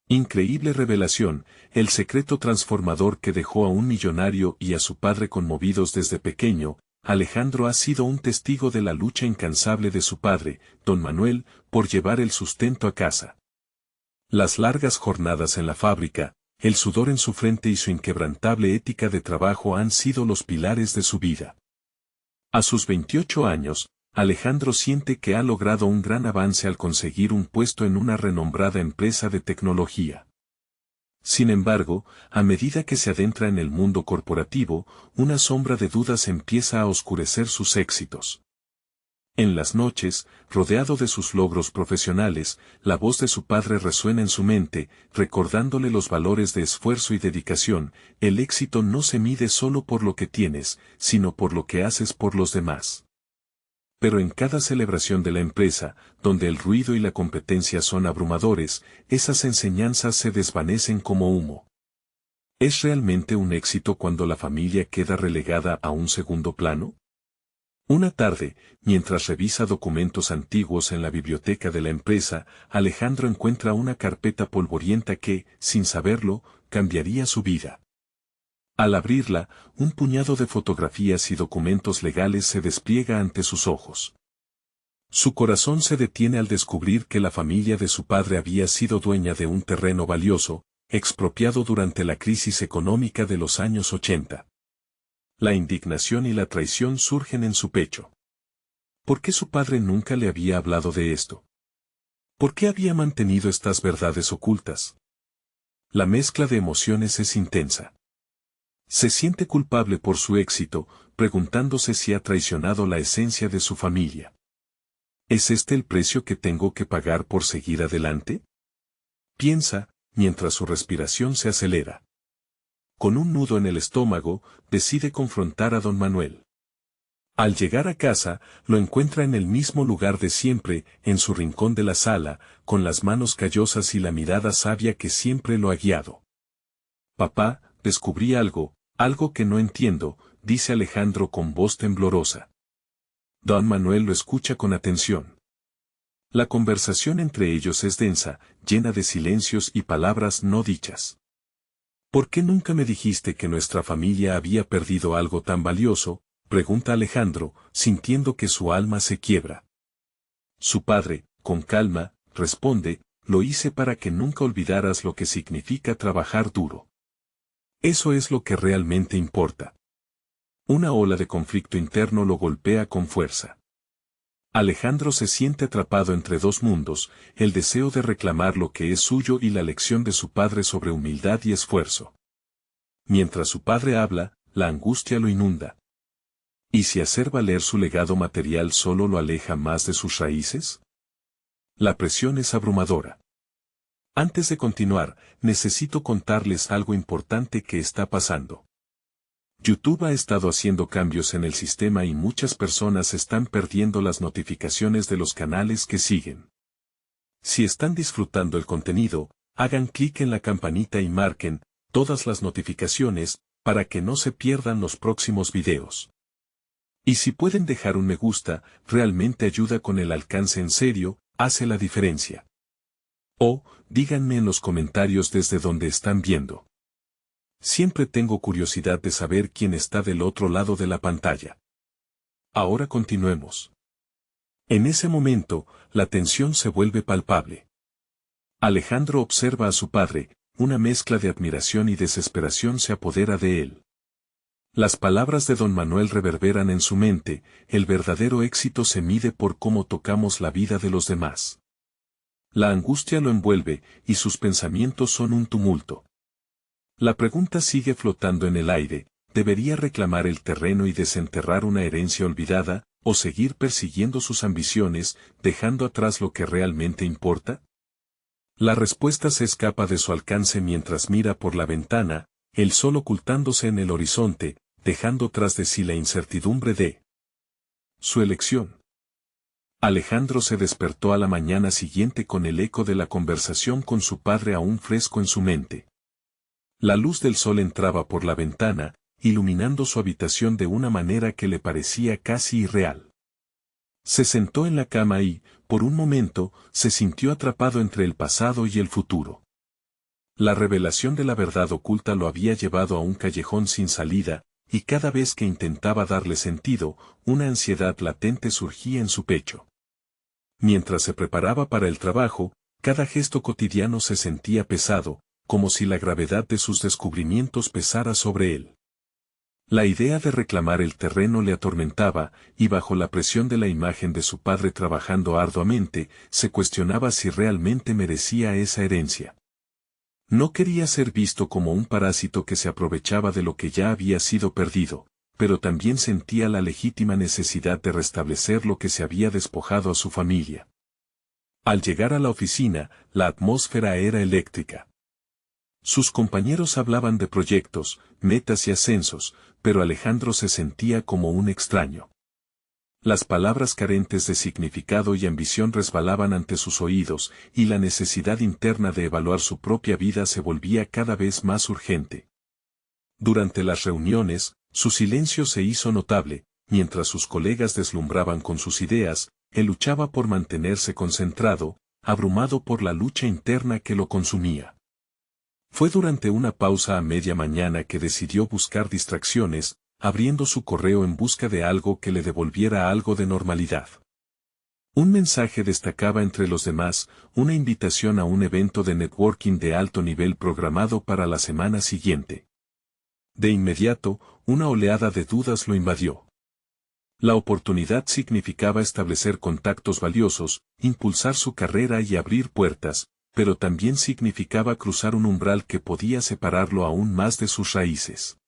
Increíble revelación, el secreto transformador que dejó a un millonario y a su padre conmovidos desde pequeño. Alejandro ha sido un testigo de la lucha incansable de su padre, don Manuel, por llevar el sustento a casa. Las largas jornadas en la fábrica, el sudor en su frente y su inquebrantable ética de trabajo han sido los pilares de su vida. A sus 28 años, Alejandro siente que ha logrado un gran avance al conseguir un puesto en una renombrada empresa de tecnología. Sin embargo, a medida que se adentra en el mundo corporativo, una sombra de dudas empieza a oscurecer sus éxitos. En las noches, rodeado de sus logros profesionales, la voz de su padre resuena en su mente, recordándole los valores de esfuerzo y dedicación. El éxito no se mide solo por lo que tienes, sino por lo que haces por los demás. Pero en cada celebración de la empresa, donde el ruido y la competencia son abrumadores, esas enseñanzas se desvanecen como humo. ¿Es realmente un éxito cuando la familia queda relegada a un segundo plano? Una tarde, mientras revisa documentos antiguos en la biblioteca de la empresa, Alejandro encuentra una carpeta polvorienta que, sin saberlo, cambiaría su vida. Al abrirla, un puñado de fotografías y documentos legales se despliega ante sus ojos. Su corazón se detiene al descubrir que la familia de su padre había sido dueña de un terreno valioso, expropiado durante la crisis económica de los años 80. La indignación y la traición surgen en su pecho. ¿Por qué su padre nunca le había hablado de esto? ¿Por qué había mantenido estas verdades ocultas? La mezcla de emociones es intensa. Se siente culpable por su éxito, preguntándose si ha traicionado la esencia de su familia. ¿Es este el precio que tengo que pagar por seguir adelante? Piensa, mientras su respiración se acelera. Con un nudo en el estómago, decide confrontar a don Manuel. Al llegar a casa, lo encuentra en el mismo lugar de siempre, en su rincón de la sala, con las manos callosas y la mirada sabia que siempre lo ha guiado. Papá, descubrí algo que no entiendo, dice Alejandro con voz temblorosa. Don Manuel lo escucha con atención. La conversación entre ellos es densa, llena de silencios y palabras no dichas. ¿Por qué nunca me dijiste que nuestra familia había perdido algo tan valioso?, pregunta Alejandro, sintiendo que su alma se quiebra. Su padre, con calma, responde, lo hice para que nunca olvidaras lo que significa trabajar duro. Eso es lo que realmente importa. Una ola de conflicto interno lo golpea con fuerza. Alejandro se siente atrapado entre dos mundos, el deseo de reclamar lo que es suyo y la lección de su padre sobre humildad y esfuerzo. Mientras su padre habla, la angustia lo inunda. ¿Y si hacer valer su legado material solo lo aleja más de sus raíces? La presión es abrumadora. Antes de continuar, necesito contarles algo importante que está pasando. YouTube ha estado haciendo cambios en el sistema y muchas personas están perdiendo las notificaciones de los canales que siguen. Si están disfrutando el contenido, hagan clic en la campanita y marquen todas las notificaciones para que no se pierdan los próximos videos. Y si pueden dejar un me gusta, realmente ayuda con el alcance en serio, hace la diferencia. O, díganme en los comentarios desde donde están viendo. Siempre tengo curiosidad de saber quién está del otro lado de la pantalla. Ahora continuemos. En ese momento, la tensión se vuelve palpable. Alejandro observa a su padre, una mezcla de admiración y desesperación se apodera de él. Las palabras de don Manuel reverberan en su mente, el verdadero éxito se mide por cómo tocamos la vida de los demás. La angustia lo envuelve, y sus pensamientos son un tumulto. La pregunta sigue flotando en el aire, ¿debería reclamar el terreno y desenterrar una herencia olvidada, o seguir persiguiendo sus ambiciones, dejando atrás lo que realmente importa? La respuesta se escapa de su alcance mientras mira por la ventana, el sol ocultándose en el horizonte, dejando tras de sí la incertidumbre de su elección. Alejandro se despertó a la mañana siguiente con el eco de la conversación con su padre aún fresco en su mente. La luz del sol entraba por la ventana, iluminando su habitación de una manera que le parecía casi irreal. Se sentó en la cama y, por un momento, se sintió atrapado entre el pasado y el futuro. La revelación de la verdad oculta lo había llevado a un callejón sin salida, y cada vez que intentaba darle sentido, una ansiedad latente surgía en su pecho. Mientras se preparaba para el trabajo, cada gesto cotidiano se sentía pesado, como si la gravedad de sus descubrimientos pesara sobre él. La idea de reclamar el terreno le atormentaba, y bajo la presión de la imagen de su padre trabajando arduamente, se cuestionaba si realmente merecía esa herencia. No quería ser visto como un parásito que se aprovechaba de lo que ya había sido perdido, pero también sentía la legítima necesidad de restablecer lo que se había despojado a su familia. Al llegar a la oficina, la atmósfera era eléctrica. Sus compañeros hablaban de proyectos, metas y ascensos, pero Alejandro se sentía como un extraño. Las palabras carentes de significado y ambición resbalaban ante sus oídos, y la necesidad interna de evaluar su propia vida se volvía cada vez más urgente. Durante las reuniones, su silencio se hizo notable, mientras sus colegas deslumbraban con sus ideas, él luchaba por mantenerse concentrado, abrumado por la lucha interna que lo consumía. Fue durante una pausa a media mañana que decidió buscar distracciones, abriendo su correo en busca de algo que le devolviera algo de normalidad. Un mensaje destacaba entre los demás, una invitación a un evento de networking de alto nivel programado para la semana siguiente. De inmediato, una oleada de dudas lo invadió. La oportunidad significaba establecer contactos valiosos, impulsar su carrera y abrir puertas, pero también significaba cruzar un umbral que podía separarlo aún más de sus raíces.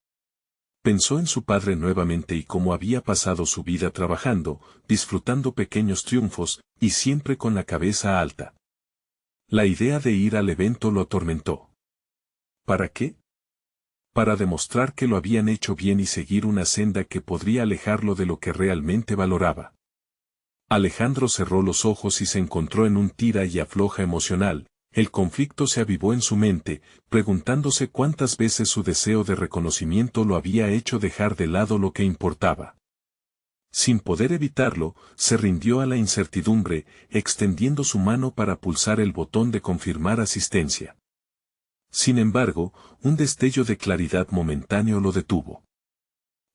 Pensó en su padre nuevamente y cómo había pasado su vida trabajando, disfrutando pequeños triunfos, y siempre con la cabeza alta. La idea de ir al evento lo atormentó. ¿Para qué? Para demostrar que lo habían hecho bien y seguir una senda que podría alejarlo de lo que realmente valoraba. Alejandro cerró los ojos y se encontró en un tira y afloja emocional. El conflicto se avivó en su mente, preguntándose cuántas veces su deseo de reconocimiento lo había hecho dejar de lado lo que importaba. Sin poder evitarlo, se rindió a la incertidumbre, extendiendo su mano para pulsar el botón de confirmar asistencia. Sin embargo, un destello de claridad momentáneo lo detuvo.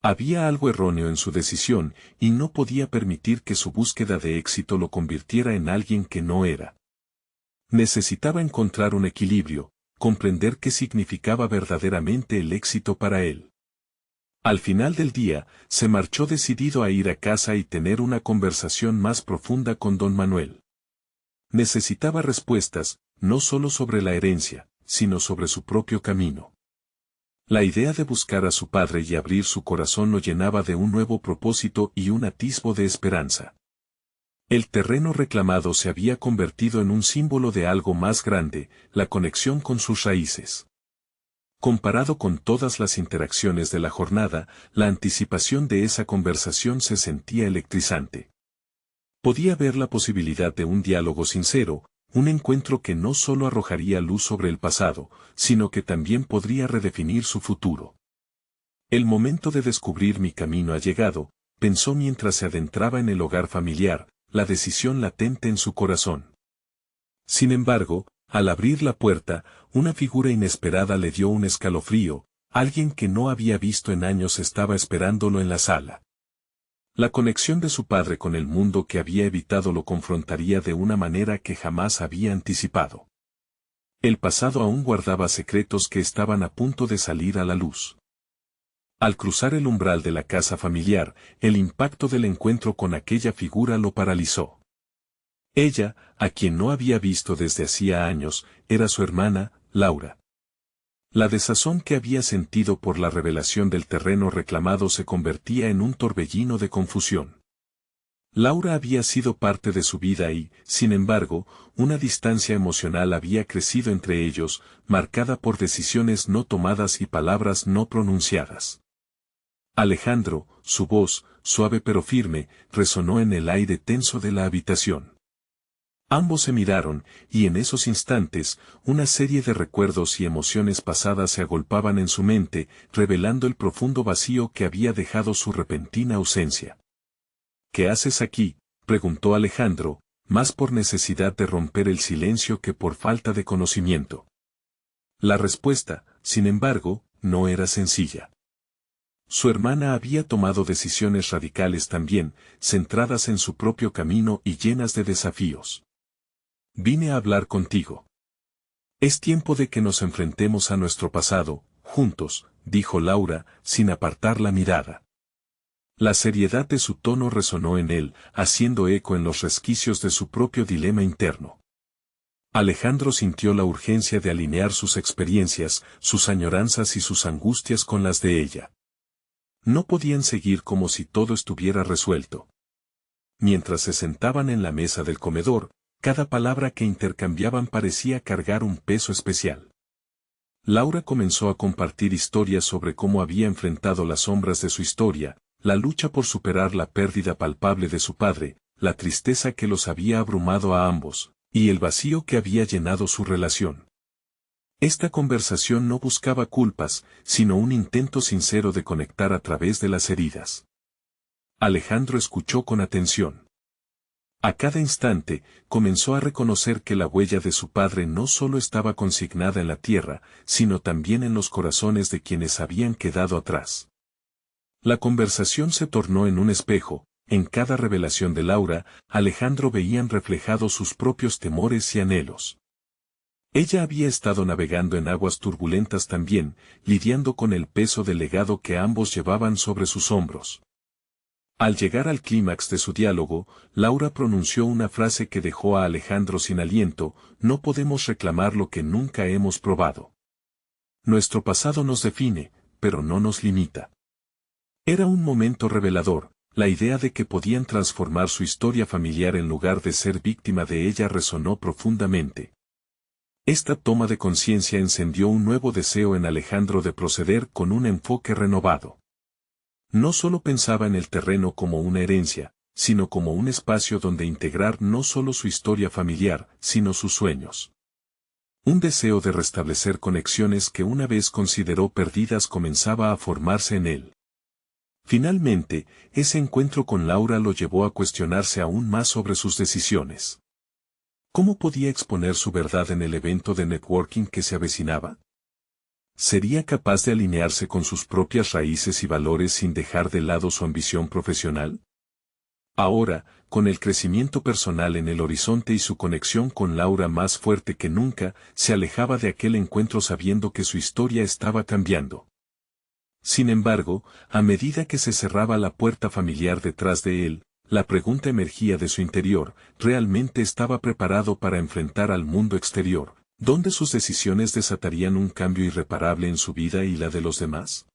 Había algo erróneo en su decisión, y no podía permitir que su búsqueda de éxito lo convirtiera en alguien que no era. Necesitaba encontrar un equilibrio, comprender qué significaba verdaderamente el éxito para él. Al final del día, se marchó decidido a ir a casa y tener una conversación más profunda con don Manuel. Necesitaba respuestas, no solo sobre la herencia, sino sobre su propio camino. La idea de buscar a su padre y abrir su corazón lo llenaba de un nuevo propósito y un atisbo de esperanza. El terreno reclamado se había convertido en un símbolo de algo más grande, la conexión con sus raíces. Comparado con todas las interacciones de la jornada, la anticipación de esa conversación se sentía electrizante. Podía ver la posibilidad de un diálogo sincero, un encuentro que no solo arrojaría luz sobre el pasado, sino que también podría redefinir su futuro. El momento de descubrir mi camino ha llegado, pensó mientras se adentraba en el hogar familiar, la decisión latente en su corazón. Sin embargo, al abrir la puerta, una figura inesperada le dio un escalofrío, alguien que no había visto en años estaba esperándolo en la sala. La conexión de su padre con el mundo que había evitado lo confrontaría de una manera que jamás había anticipado. El pasado aún guardaba secretos que estaban a punto de salir a la luz. Al cruzar el umbral de la casa familiar, el impacto del encuentro con aquella figura lo paralizó. Ella, a quien no había visto desde hacía años, era su hermana, Laura. La desazón que había sentido por la revelación del terreno reclamado se convertía en un torbellino de confusión. Laura había sido parte de su vida y, sin embargo, una distancia emocional había crecido entre ellos, marcada por decisiones no tomadas y palabras no pronunciadas. Alejandro, su voz, suave pero firme, resonó en el aire tenso de la habitación. Ambos se miraron, y en esos instantes, una serie de recuerdos y emociones pasadas se agolpaban en su mente, revelando el profundo vacío que había dejado su repentina ausencia. ¿Qué haces aquí?, preguntó Alejandro, más por necesidad de romper el silencio que por falta de conocimiento. La respuesta, sin embargo, no era sencilla. Su hermana había tomado decisiones radicales también, centradas en su propio camino y llenas de desafíos. Vine a hablar contigo. Es tiempo de que nos enfrentemos a nuestro pasado, juntos, dijo Laura, sin apartar la mirada. La seriedad de su tono resonó en él, haciendo eco en los resquicios de su propio dilema interno. Alejandro sintió la urgencia de alinear sus experiencias, sus añoranzas y sus angustias con las de ella. No podían seguir como si todo estuviera resuelto. Mientras se sentaban en la mesa del comedor, cada palabra que intercambiaban parecía cargar un peso especial. Laura comenzó a compartir historias sobre cómo había enfrentado las sombras de su historia, la lucha por superar la pérdida palpable de su padre, la tristeza que los había abrumado a ambos, y el vacío que había llenado su relación. Esta conversación no buscaba culpas, sino un intento sincero de conectar a través de las heridas. Alejandro escuchó con atención. A cada instante, comenzó a reconocer que la huella de su padre no solo estaba consignada en la tierra, sino también en los corazones de quienes habían quedado atrás. La conversación se tornó en un espejo. En cada revelación de Laura, Alejandro veían reflejados sus propios temores y anhelos. Ella había estado navegando en aguas turbulentas también, lidiando con el peso del legado que ambos llevaban sobre sus hombros. Al llegar al clímax de su diálogo, Laura pronunció una frase que dejó a Alejandro sin aliento: no podemos reclamar lo que nunca hemos probado. Nuestro pasado nos define, pero no nos limita. Era un momento revelador. La idea de que podían transformar su historia familiar en lugar de ser víctima de ella resonó profundamente. Esta toma de conciencia encendió un nuevo deseo en Alejandro de proceder con un enfoque renovado. No solo pensaba en el terreno como una herencia, sino como un espacio donde integrar no solo su historia familiar, sino sus sueños. Un deseo de restablecer conexiones que una vez consideró perdidas comenzaba a formarse en él. Finalmente, ese encuentro con Laura lo llevó a cuestionarse aún más sobre sus decisiones. ¿Cómo podía exponer su verdad en el evento de networking que se avecinaba? ¿Sería capaz de alinearse con sus propias raíces y valores sin dejar de lado su ambición profesional? Ahora, con el crecimiento personal en el horizonte y su conexión con Laura más fuerte que nunca, se alejaba de aquel encuentro sabiendo que su historia estaba cambiando. Sin embargo, a medida que se cerraba la puerta familiar detrás de él, la pregunta emergía de su interior: ¿realmente estaba preparado para enfrentar al mundo exterior, donde sus decisiones desatarían un cambio irreparable en su vida y la de los demás?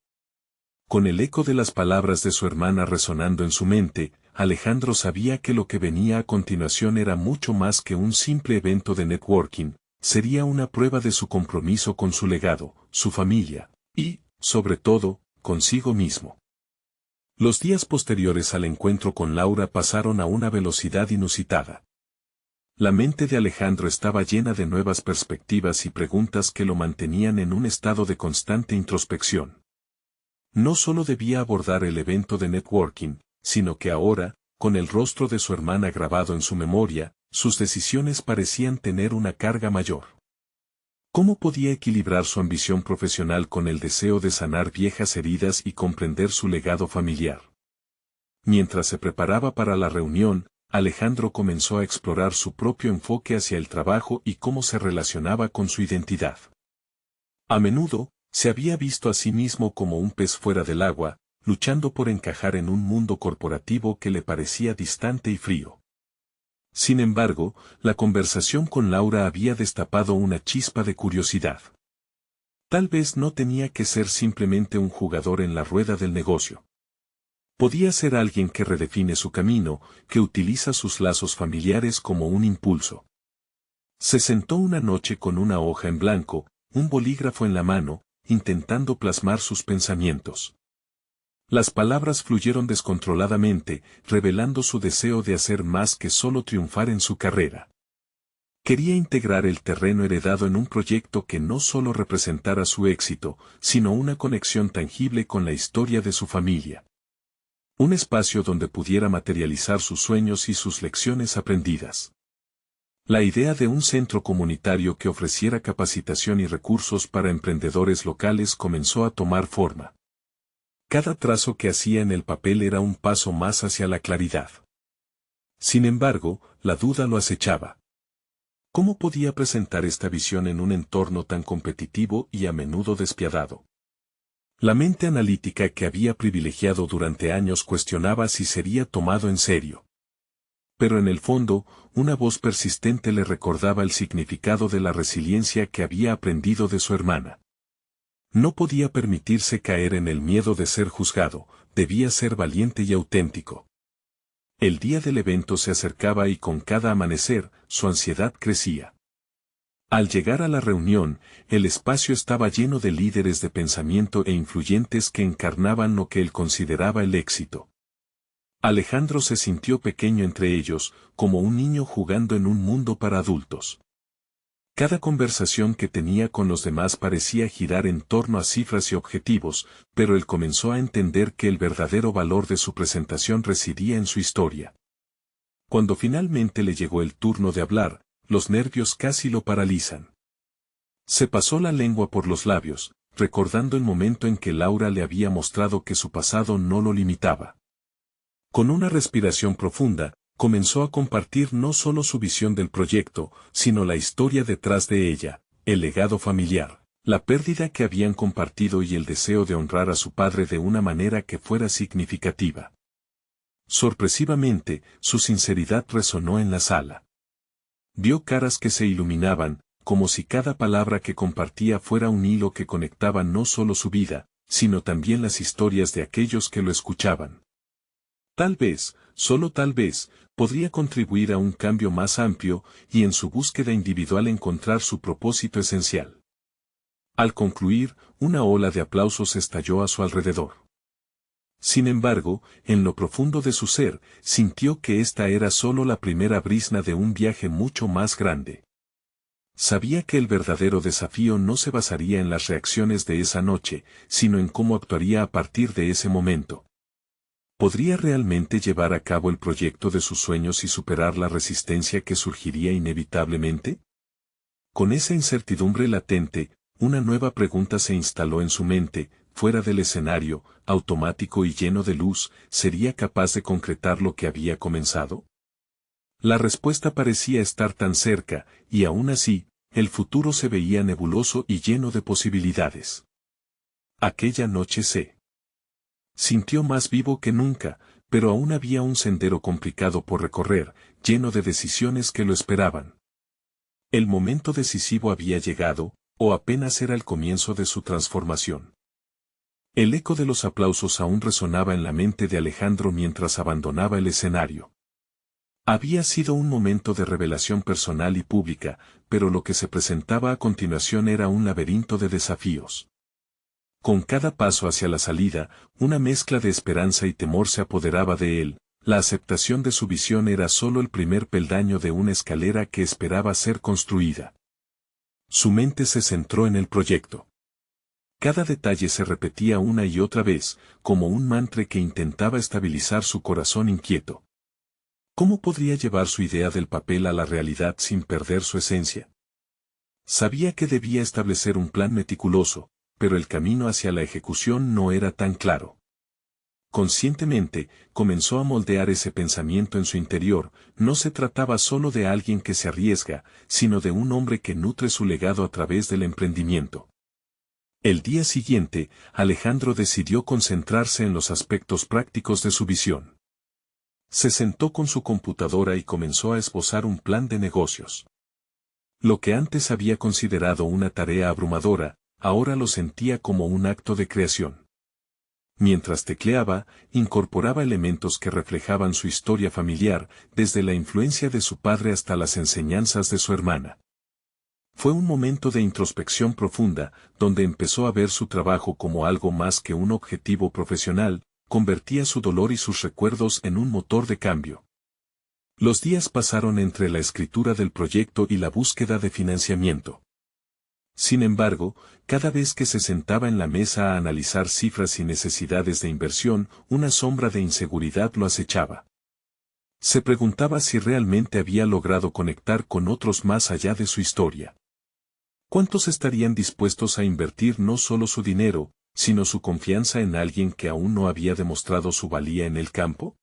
Con el eco de las palabras de su hermana resonando en su mente, Alejandro sabía que lo que venía a continuación era mucho más que un simple evento de networking, sería una prueba de su compromiso con su legado, su familia, y, sobre todo, consigo mismo. Los días posteriores al encuentro con Laura pasaron a una velocidad inusitada. La mente de Alejandro estaba llena de nuevas perspectivas y preguntas que lo mantenían en un estado de constante introspección. No solo debía abordar el evento de networking, sino que ahora, con el rostro de su hermana grabado en su memoria, sus decisiones parecían tener una carga mayor. ¿Cómo podía equilibrar su ambición profesional con el deseo de sanar viejas heridas y comprender su legado familiar? Mientras se preparaba para la reunión, Alejandro comenzó a explorar su propio enfoque hacia el trabajo y cómo se relacionaba con su identidad. A menudo, se había visto a sí mismo como un pez fuera del agua, luchando por encajar en un mundo corporativo que le parecía distante y frío. Sin embargo, la conversación con Laura había destapado una chispa de curiosidad. Tal vez no tenía que ser simplemente un jugador en la rueda del negocio. Podía ser alguien que redefine su camino, que utiliza sus lazos familiares como un impulso. Se sentó una noche con una hoja en blanco, un bolígrafo en la mano, intentando plasmar sus pensamientos. Las palabras fluyeron descontroladamente, revelando su deseo de hacer más que solo triunfar en su carrera. Quería integrar el terreno heredado en un proyecto que no solo representara su éxito, sino una conexión tangible con la historia de su familia. Un espacio donde pudiera materializar sus sueños y sus lecciones aprendidas. La idea de un centro comunitario que ofreciera capacitación y recursos para emprendedores locales comenzó a tomar forma. Cada trazo que hacía en el papel era un paso más hacia la claridad. Sin embargo, la duda lo acechaba. ¿Cómo podía presentar esta visión en un entorno tan competitivo y a menudo despiadado? La mente analítica que había privilegiado durante años cuestionaba si sería tomado en serio. Pero en el fondo, una voz persistente le recordaba el significado de la resiliencia que había aprendido de su hermana. No podía permitirse caer en el miedo de ser juzgado, debía ser valiente y auténtico. El día del evento se acercaba y con cada amanecer, su ansiedad crecía. Al llegar a la reunión, el espacio estaba lleno de líderes de pensamiento e influyentes que encarnaban lo que él consideraba el éxito. Alejandro se sintió pequeño entre ellos, como un niño jugando en un mundo para adultos. Cada conversación que tenía con los demás parecía girar en torno a cifras y objetivos, pero él comenzó a entender que el verdadero valor de su presentación residía en su historia. Cuando finalmente le llegó el turno de hablar, los nervios casi lo paralizan. Se pasó la lengua por los labios, recordando el momento en que Laura le había mostrado que su pasado no lo limitaba. Con una respiración profunda, comenzó a compartir no solo su visión del proyecto, sino la historia detrás de ella, el legado familiar, la pérdida que habían compartido y el deseo de honrar a su padre de una manera que fuera significativa. Sorpresivamente, su sinceridad resonó en la sala. Vio caras que se iluminaban, como si cada palabra que compartía fuera un hilo que conectaba no solo su vida, sino también las historias de aquellos que lo escuchaban. Tal vez, solo tal vez, podría contribuir a un cambio más amplio y en su búsqueda individual encontrar su propósito esencial. Al concluir, una ola de aplausos estalló a su alrededor. Sin embargo, en lo profundo de su ser, sintió que esta era solo la primera brizna de un viaje mucho más grande. Sabía que el verdadero desafío no se basaría en las reacciones de esa noche, sino en cómo actuaría a partir de ese momento. ¿Podría realmente llevar a cabo el proyecto de sus sueños y superar la resistencia que surgiría inevitablemente? Con esa incertidumbre latente, una nueva pregunta se instaló en su mente: fuera del escenario, automático y lleno de luz, ¿sería capaz de concretar lo que había comenzado? La respuesta parecía estar tan cerca, y aún así, el futuro se veía nebuloso y lleno de posibilidades. Aquella noche se sintió más vivo que nunca, pero aún había un sendero complicado por recorrer, lleno de decisiones que lo esperaban. El momento decisivo había llegado, o apenas era el comienzo de su transformación. El eco de los aplausos aún resonaba en la mente de Alejandro mientras abandonaba el escenario. Había sido un momento de revelación personal y pública, pero lo que se presentaba a continuación era un laberinto de desafíos. Con cada paso hacia la salida, una mezcla de esperanza y temor se apoderaba de él. La aceptación de su visión era solo el primer peldaño de una escalera que esperaba ser construida. Su mente se centró en el proyecto. Cada detalle se repetía una y otra vez, como un mantra que intentaba estabilizar su corazón inquieto. ¿Cómo podría llevar su idea del papel a la realidad sin perder su esencia? Sabía que debía establecer un plan meticuloso, pero el camino hacia la ejecución no era tan claro. Conscientemente, comenzó a moldear ese pensamiento en su interior. No se trataba solo de alguien que se arriesga, sino de un hombre que nutre su legado a través del emprendimiento. El día siguiente, Alejandro decidió concentrarse en los aspectos prácticos de su visión. Se sentó con su computadora y comenzó a esbozar un plan de negocios. Lo que antes había considerado una tarea abrumadora, ahora lo sentía como un acto de creación. Mientras tecleaba, incorporaba elementos que reflejaban su historia familiar, desde la influencia de su padre hasta las enseñanzas de su hermana. Fue un momento de introspección profunda, donde empezó a ver su trabajo como algo más que un objetivo profesional, convertía su dolor y sus recuerdos en un motor de cambio. Los días pasaron entre la escritura del proyecto y la búsqueda de financiamiento. Sin embargo, cada vez que se sentaba en la mesa a analizar cifras y necesidades de inversión, una sombra de inseguridad lo acechaba. Se preguntaba si realmente había logrado conectar con otros más allá de su historia. ¿Cuántos estarían dispuestos a invertir no solo su dinero, sino su confianza en alguien que aún no había demostrado su valía en el campo?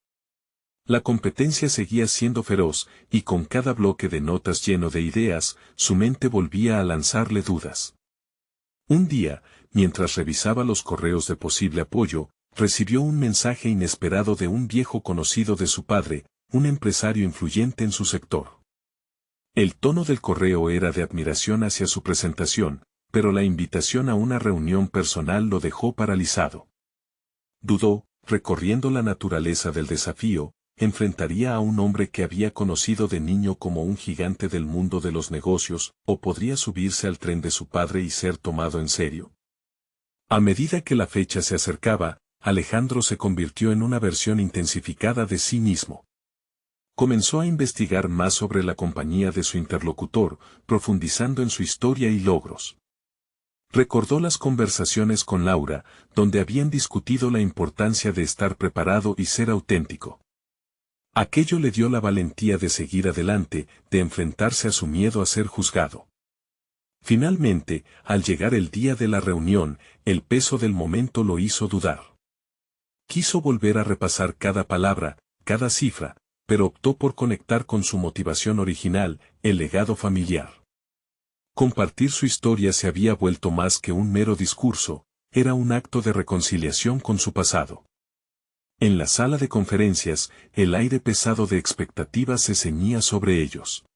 La competencia seguía siendo feroz, y con cada bloque de notas lleno de ideas, su mente volvía a lanzarle dudas. Un día, mientras revisaba los correos de posible apoyo, recibió un mensaje inesperado de un viejo conocido de su padre, un empresario influyente en su sector. El tono del correo era de admiración hacia su presentación, pero la invitación a una reunión personal lo dejó paralizado. Dudó, recorriendo la naturaleza del desafío, enfrentaría a un hombre que había conocido de niño como un gigante del mundo de los negocios, o podría subirse al tren de su padre y ser tomado en serio. A medida que la fecha se acercaba, Alejandro se convirtió en una versión intensificada de sí mismo. Comenzó a investigar más sobre la compañía de su interlocutor, profundizando en su historia y logros. Recordó las conversaciones con Laura, donde habían discutido la importancia de estar preparado y ser auténtico. Aquello le dio la valentía de seguir adelante, de enfrentarse a su miedo a ser juzgado. Finalmente, al llegar el día de la reunión, el peso del momento lo hizo dudar. Quiso volver a repasar cada palabra, cada cifra, pero optó por conectar con su motivación original, el legado familiar. Compartir su historia se había vuelto más que un mero discurso, era un acto de reconciliación con su pasado. En la sala de conferencias, el aire pesado de expectativas se ceñía sobre ellos.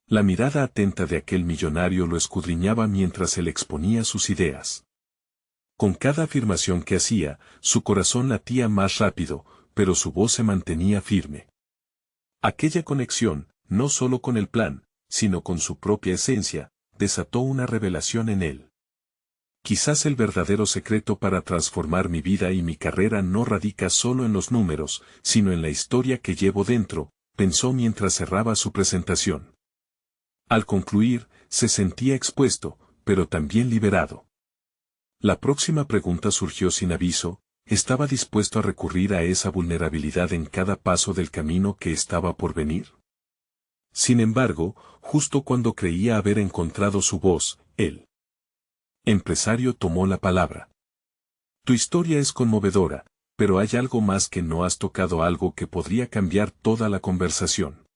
La mirada atenta de aquel millonario lo escudriñaba mientras él exponía sus ideas. Con cada afirmación que hacía, su corazón latía más rápido, pero su voz se mantenía firme. Aquella conexión, no solo con el plan, sino con su propia esencia, desató una revelación en él. Quizás el verdadero secreto para transformar mi vida y mi carrera no radica solo en los números, sino en la historia que llevo dentro, pensó mientras cerraba su presentación. Al concluir, se sentía expuesto, pero también liberado. La próxima pregunta surgió sin aviso: ¿estaba dispuesto a recurrir a esa vulnerabilidad en cada paso del camino que estaba por venir? Sin embargo, justo cuando creía haber encontrado su voz, el empresario tomó la palabra. Tu historia es conmovedora, pero hay algo más que no has tocado, algo que podría cambiar toda la conversación.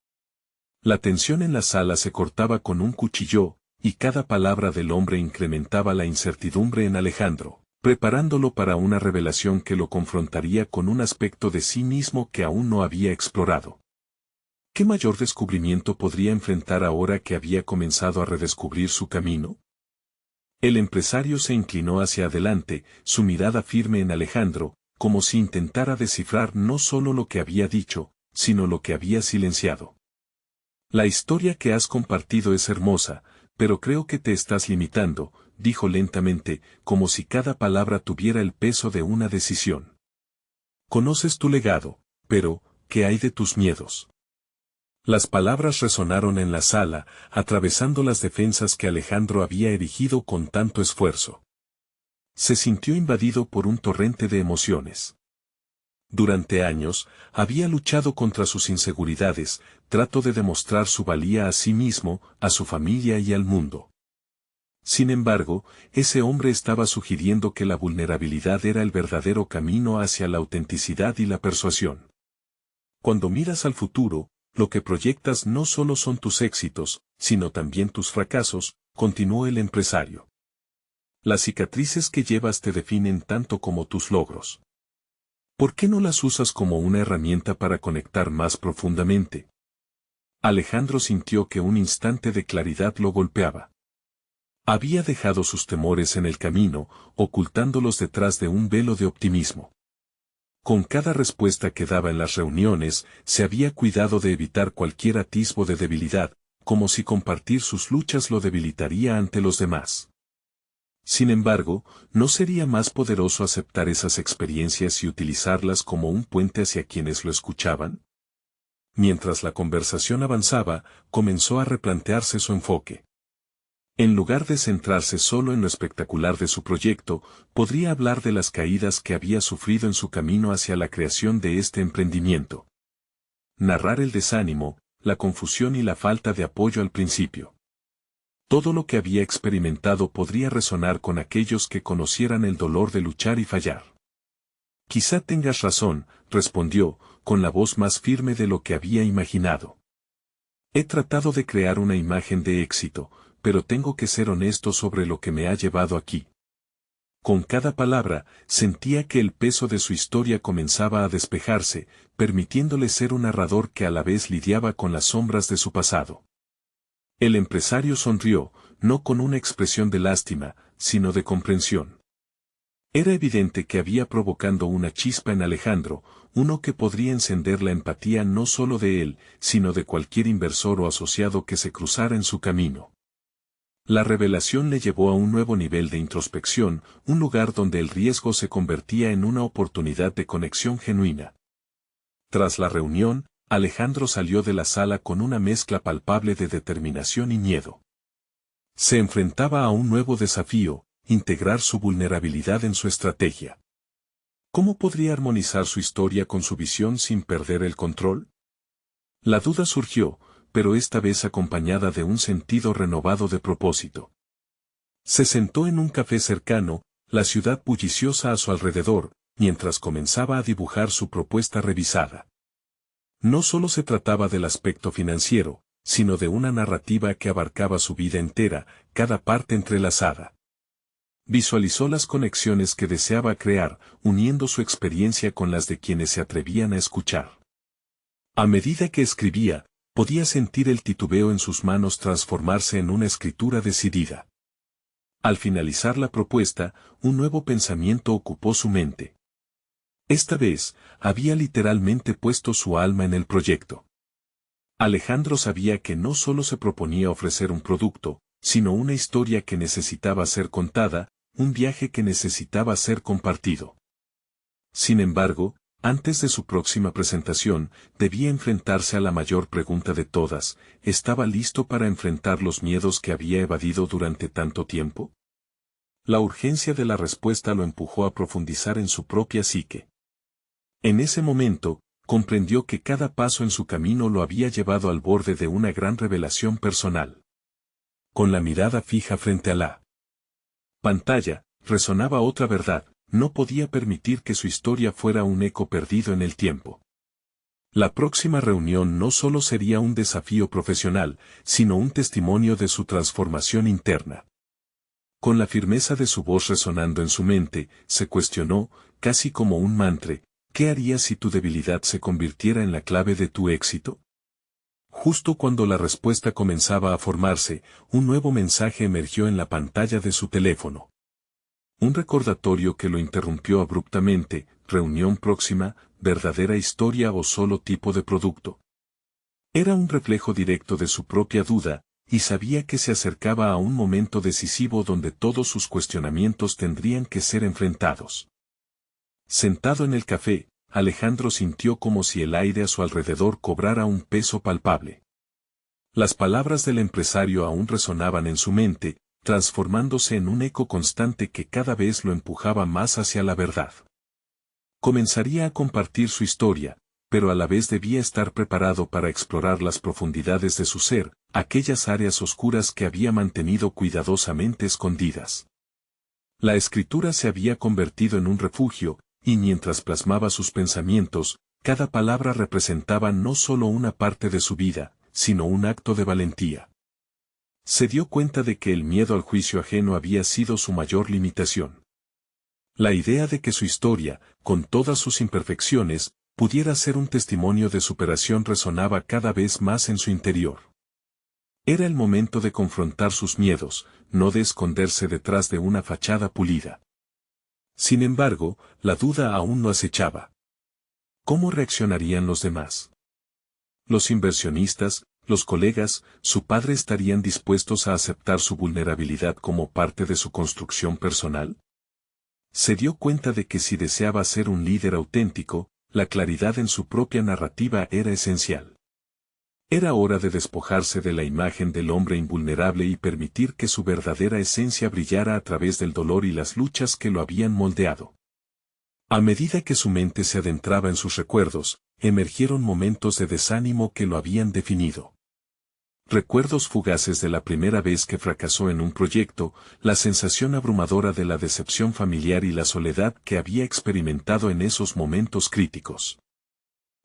La tensión en la sala se cortaba con un cuchillo, y cada palabra del hombre incrementaba la incertidumbre en Alejandro, preparándolo para una revelación que lo confrontaría con un aspecto de sí mismo que aún no había explorado. ¿Qué mayor descubrimiento podría enfrentar ahora que había comenzado a redescubrir su camino? El empresario se inclinó hacia adelante, su mirada firme en Alejandro, como si intentara descifrar no solo lo que había dicho, sino lo que había silenciado. La historia que has compartido es hermosa, pero creo que te estás limitando, dijo lentamente, como si cada palabra tuviera el peso de una decisión. Conoces tu legado, pero, ¿qué hay de tus miedos? Las palabras resonaron en la sala, atravesando las defensas que Alejandro había erigido con tanto esfuerzo. Se sintió invadido por un torrente de emociones. Durante años, había luchado contra sus inseguridades, trató de demostrar su valía a sí mismo, a su familia y al mundo. Sin embargo, ese hombre estaba sugiriendo que la vulnerabilidad era el verdadero camino hacia la autenticidad y la persuasión. Cuando miras al futuro, lo que proyectas no solo son tus éxitos, sino también tus fracasos, continuó el empresario. Las cicatrices que llevas te definen tanto como tus logros. ¿Por qué no las usas como una herramienta para conectar más profundamente? Alejandro sintió que un instante de claridad lo golpeaba. Había dejado sus temores en el camino, ocultándolos detrás de un velo de optimismo. Con cada respuesta que daba en las reuniones, se había cuidado de evitar cualquier atisbo de debilidad, como si compartir sus luchas lo debilitaría ante los demás. Sin embargo, ¿no sería más poderoso aceptar esas experiencias y utilizarlas como un puente hacia quienes lo escuchaban? Mientras la conversación avanzaba, comenzó a replantearse su enfoque. En lugar de centrarse solo en lo espectacular de su proyecto, podría hablar de las caídas que había sufrido en su camino hacia la creación de este emprendimiento. narrar el desánimo, la confusión y la falta de apoyo al principio. Todo lo que había experimentado podría resonar con aquellos que conocieran el dolor de luchar y fallar. Quizá tengas razón, respondió, con la voz más firme de lo que había imaginado. He tratado de crear una imagen de éxito, pero tengo que ser honesto sobre lo que me ha llevado aquí. Con cada palabra, sentía que el peso de su historia comenzaba a despejarse, permitiéndole ser un narrador que a la vez lidiaba con las sombras de su pasado. El empresario sonrió, no con una expresión de lástima, sino de comprensión. Era evidente que había provocando una chispa en Alejandro, uno que podría encender la empatía no solo de él, sino de cualquier inversor o asociado que se cruzara en su camino. La revelación le llevó a un nuevo nivel de introspección, un lugar donde el riesgo se convertía en una oportunidad de conexión genuina. Tras la reunión, Alejandro salió de la sala con una mezcla palpable de determinación y miedo. Se enfrentaba a un nuevo desafío, integrar su vulnerabilidad en su estrategia. ¿Cómo podría armonizar su historia con su visión sin perder el control? La duda surgió, pero esta vez acompañada de un sentido renovado de propósito. Se sentó en un café cercano, la ciudad bulliciosa a su alrededor, mientras comenzaba a dibujar su propuesta revisada. No solo se trataba del aspecto financiero, sino de una narrativa que abarcaba su vida entera, cada parte entrelazada. Visualizó las conexiones que deseaba crear, uniendo su experiencia con las de quienes se atrevían a escuchar. A medida que escribía, podía sentir el titubeo en sus manos transformarse en una escritura decidida. Al finalizar la propuesta, un nuevo pensamiento ocupó su mente. Esta vez, había literalmente puesto su alma en el proyecto. Alejandro sabía que no solo se proponía ofrecer un producto, sino una historia que necesitaba ser contada, un viaje que necesitaba ser compartido. Sin embargo, antes de su próxima presentación, debía enfrentarse a la mayor pregunta de todas: ¿estaba listo para enfrentar los miedos que había evadido durante tanto tiempo? La urgencia de la respuesta lo empujó a profundizar en su propia psique. En ese momento, comprendió que cada paso en su camino lo había llevado al borde de una gran revelación personal. Con la mirada fija frente a la pantalla, resonaba otra verdad: no podía permitir que su historia fuera un eco perdido en el tiempo. La próxima reunión no solo sería un desafío profesional, sino un testimonio de su transformación interna. Con la firmeza de su voz resonando en su mente, se cuestionó, casi como un mantra: ¿qué harías si tu debilidad se convirtiera en la clave de tu éxito? Justo cuando la respuesta comenzaba a formarse, un nuevo mensaje emergió en la pantalla de su teléfono. Un recordatorio que lo interrumpió abruptamente: reunión próxima, verdadera historia o solo tipo de producto. Era un reflejo directo de su propia duda, y sabía que se acercaba a un momento decisivo donde todos sus cuestionamientos tendrían que ser enfrentados. Sentado en el café, Alejandro sintió como si el aire a su alrededor cobrara un peso palpable. Las palabras del empresario aún resonaban en su mente, transformándose en un eco constante que cada vez lo empujaba más hacia la verdad. Comenzaría a compartir su historia, pero a la vez debía estar preparado para explorar las profundidades de su ser, aquellas áreas oscuras que había mantenido cuidadosamente escondidas. La escritura se había convertido en un refugio, y mientras plasmaba sus pensamientos, cada palabra representaba no solo una parte de su vida, sino un acto de valentía. Se dio cuenta de que el miedo al juicio ajeno había sido su mayor limitación. La idea de que su historia, con todas sus imperfecciones, pudiera ser un testimonio de superación resonaba cada vez más en su interior. Era el momento de confrontar sus miedos, no de esconderse detrás de una fachada pulida. Sin embargo, la duda aún lo acechaba. ¿Cómo reaccionarían los demás? Los inversionistas, los colegas, su padre estarían dispuestos a aceptar su vulnerabilidad como parte de su construcción personal. Se dio cuenta de que si deseaba ser un líder auténtico, la claridad en su propia narrativa era esencial. Era hora de despojarse de la imagen del hombre invulnerable y permitir que su verdadera esencia brillara a través del dolor y las luchas que lo habían moldeado. A medida que su mente se adentraba en sus recuerdos, emergieron momentos de desánimo que lo habían definido. Recuerdos fugaces de la primera vez que fracasó en un proyecto, la sensación abrumadora de la decepción familiar y la soledad que había experimentado en esos momentos críticos.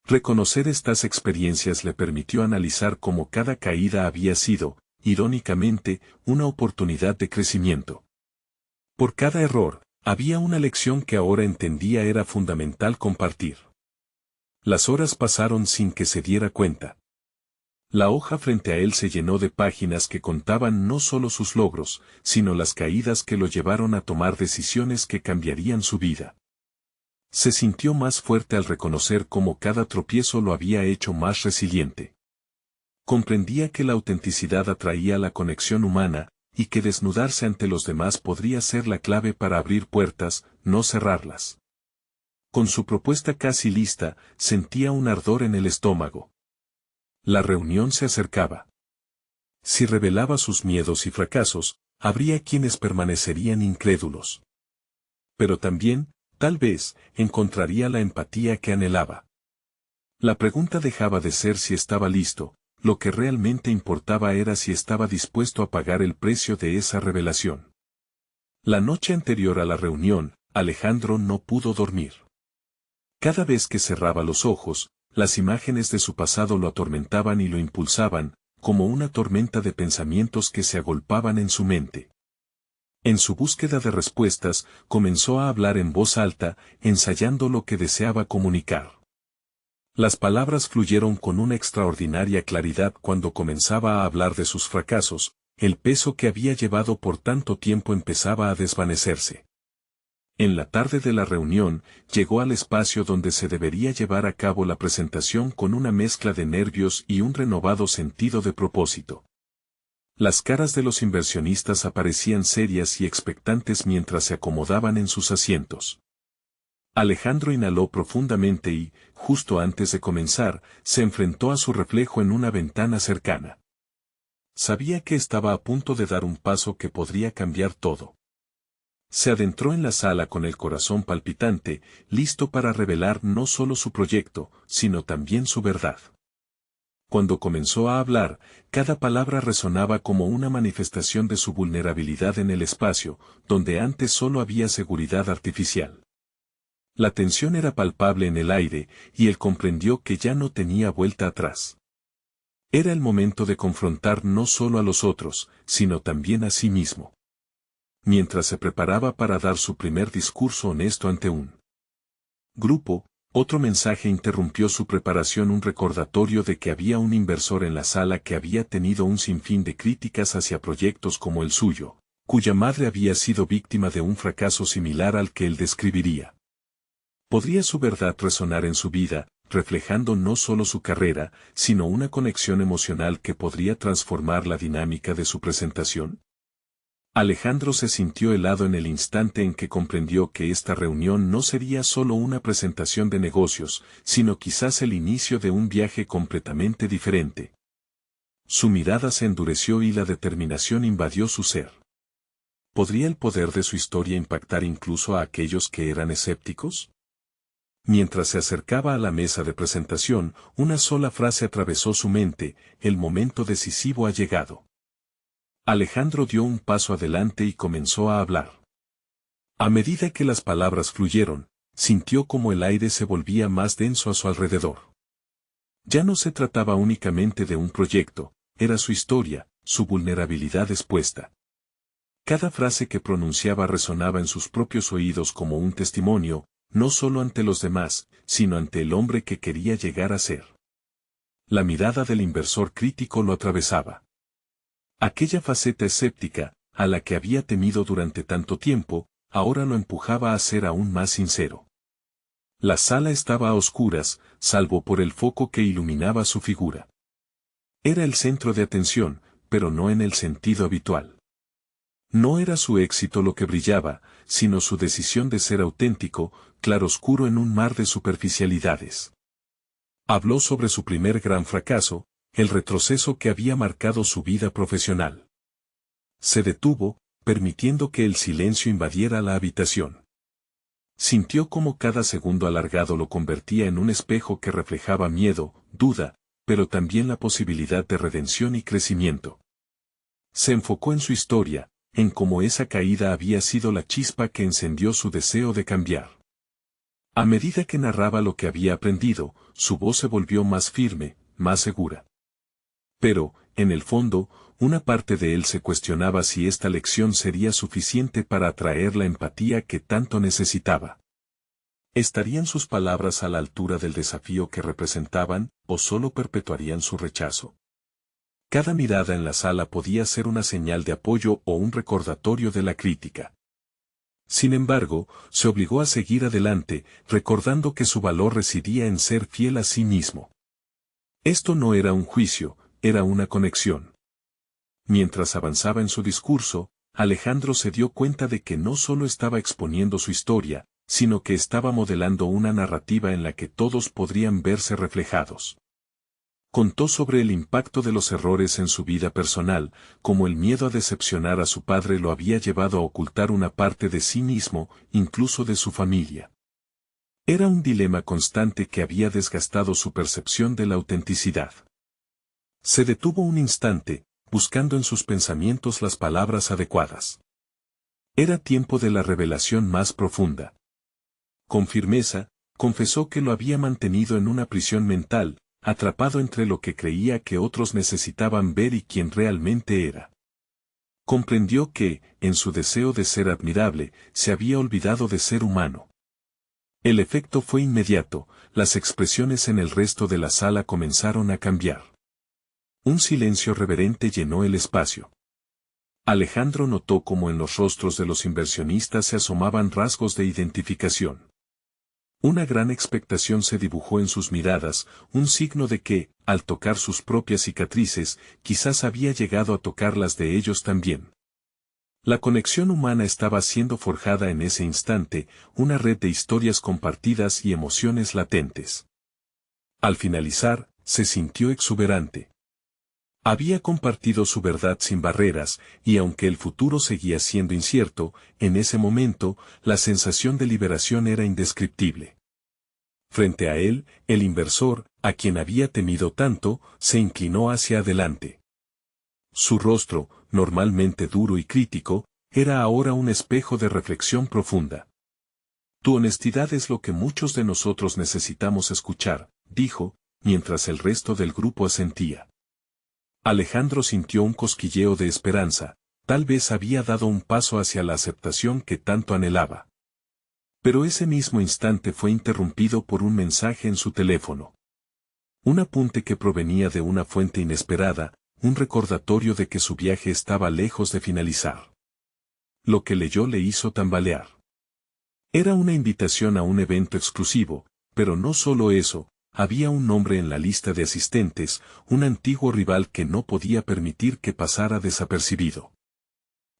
Reconocer estas experiencias le permitió analizar cómo cada caída había sido, irónicamente, una oportunidad de crecimiento. Por cada error, había una lección que ahora entendía era fundamental compartir. Las horas pasaron sin que se diera cuenta. La hoja frente a él se llenó de páginas que contaban no solo sus logros, sino las caídas que lo llevaron a tomar decisiones que cambiarían su vida. Se sintió más fuerte al reconocer cómo cada tropiezo lo había hecho más resiliente. Comprendía que la autenticidad atraía la conexión humana, y que desnudarse ante los demás podría ser la clave para abrir puertas, no cerrarlas. Con su propuesta casi lista, sentía un ardor en el estómago. La reunión se acercaba. Si revelaba sus miedos y fracasos, habría quienes permanecerían incrédulos. Pero también, tal vez, encontraría la empatía que anhelaba. La pregunta dejaba de ser si estaba listo, lo que realmente importaba era si estaba dispuesto a pagar el precio de esa revelación. La noche anterior a la reunión, Alejandro no pudo dormir. Cada vez que cerraba los ojos, las imágenes de su pasado lo atormentaban y lo impulsaban, como una tormenta de pensamientos que se agolpaban en su mente. En su búsqueda de respuestas, comenzó a hablar en voz alta, ensayando lo que deseaba comunicar. Las palabras fluyeron con una extraordinaria claridad cuando comenzaba a hablar de sus fracasos, el peso que había llevado por tanto tiempo empezaba a desvanecerse. En la tarde de la reunión, llegó al espacio donde se debería llevar a cabo la presentación con una mezcla de nervios y un renovado sentido de propósito. Las caras de los inversionistas aparecían serias y expectantes mientras se acomodaban en sus asientos. Alejandro inhaló profundamente y, justo antes de comenzar, se enfrentó a su reflejo en una ventana cercana. Sabía que estaba a punto de dar un paso que podría cambiar todo. Se adentró en la sala con el corazón palpitante, listo para revelar no solo su proyecto, sino también su verdad. Cuando comenzó a hablar, cada palabra resonaba como una manifestación de su vulnerabilidad en el espacio, donde antes solo había seguridad artificial. La tensión era palpable en el aire, y él comprendió que ya no tenía vuelta atrás. Era el momento de confrontar no solo a los otros, sino también a sí mismo. Mientras se preparaba para dar su primer discurso honesto ante un grupo, otro mensaje interrumpió su preparación, un recordatorio de que había un inversor en la sala que había tenido un sinfín de críticas hacia proyectos como el suyo, cuya madre había sido víctima de un fracaso similar al que él describiría. ¿Podría su verdad resonar en su vida, reflejando no solo su carrera, sino una conexión emocional que podría transformar la dinámica de su presentación? Alejandro se sintió helado en el instante en que comprendió que esta reunión no sería solo una presentación de negocios, sino quizás el inicio de un viaje completamente diferente. Su mirada se endureció y la determinación invadió su ser. ¿Podría el poder de su historia impactar incluso a aquellos que eran escépticos? Mientras se acercaba a la mesa de presentación, una sola frase atravesó su mente: el momento decisivo ha llegado. Alejandro dio un paso adelante y comenzó a hablar. A medida que las palabras fluyeron, sintió como el aire se volvía más denso a su alrededor. Ya no se trataba únicamente de un proyecto, era su historia, su vulnerabilidad expuesta. Cada frase que pronunciaba resonaba en sus propios oídos como un testimonio, no solo ante los demás, sino ante el hombre que quería llegar a ser. La mirada del inversor crítico lo atravesaba. Aquella faceta escéptica, a la que había temido durante tanto tiempo, ahora lo empujaba a ser aún más sincero. La sala estaba a oscuras, salvo por el foco que iluminaba su figura. Era el centro de atención, pero no en el sentido habitual. No era su éxito lo que brillaba, sino su decisión de ser auténtico, claroscuro en un mar de superficialidades. Habló sobre su primer gran fracaso, el retroceso que había marcado su vida profesional. Se detuvo, permitiendo que el silencio invadiera la habitación. Sintió como cada segundo alargado lo convertía en un espejo que reflejaba miedo, duda, pero también la posibilidad de redención y crecimiento. Se enfocó en su historia, en cómo esa caída había sido la chispa que encendió su deseo de cambiar. A medida que narraba lo que había aprendido, su voz se volvió más firme, más segura. Pero, en el fondo, una parte de él se cuestionaba si esta lección sería suficiente para atraer la empatía que tanto necesitaba. ¿Estarían sus palabras a la altura del desafío que representaban, o solo perpetuarían su rechazo? Cada mirada en la sala podía ser una señal de apoyo o un recordatorio de la crítica. Sin embargo, se obligó a seguir adelante, recordando que su valor residía en ser fiel a sí mismo. Esto no era un juicio, era una conexión. Mientras avanzaba en su discurso, Alejandro se dio cuenta de que no solo estaba exponiendo su historia, sino que estaba modelando una narrativa en la que todos podrían verse reflejados. Contó sobre el impacto de los errores en su vida personal, como el miedo a decepcionar a su padre lo había llevado a ocultar una parte de sí mismo, incluso de su familia. Era un dilema constante que había desgastado su percepción de la autenticidad. Se detuvo un instante, buscando en sus pensamientos las palabras adecuadas. Era tiempo de la revelación más profunda. Con firmeza, confesó que lo había mantenido en una prisión mental, atrapado entre lo que creía que otros necesitaban ver y quién realmente era. Comprendió que, en su deseo de ser admirable, se había olvidado de ser humano. El efecto fue inmediato, las expresiones en el resto de la sala comenzaron a cambiar. Un silencio reverente llenó el espacio. Alejandro notó cómo en los rostros de los inversionistas se asomaban rasgos de identificación. Una gran expectación se dibujó en sus miradas, un signo de que, al tocar sus propias cicatrices, quizás había llegado a tocar las de ellos también. La conexión humana estaba siendo forjada en ese instante, una red de historias compartidas y emociones latentes. Al finalizar, se sintió exuberante. Había compartido su verdad sin barreras, y aunque el futuro seguía siendo incierto, en ese momento, la sensación de liberación era indescriptible. Frente a él, el inversor, a quien había temido tanto, se inclinó hacia adelante. Su rostro, normalmente duro y crítico, era ahora un espejo de reflexión profunda. Tu honestidad es lo que muchos de nosotros necesitamos escuchar, dijo, mientras el resto del grupo asentía. Alejandro sintió un cosquilleo de esperanza, tal vez había dado un paso hacia la aceptación que tanto anhelaba. Pero ese mismo instante fue interrumpido por un mensaje en su teléfono. Un apunte que provenía de una fuente inesperada, un recordatorio de que su viaje estaba lejos de finalizar. Lo que leyó le hizo tambalear. Era una invitación a un evento exclusivo, pero no solo eso, había un nombre en la lista de asistentes, un antiguo rival que no podía permitir que pasara desapercibido.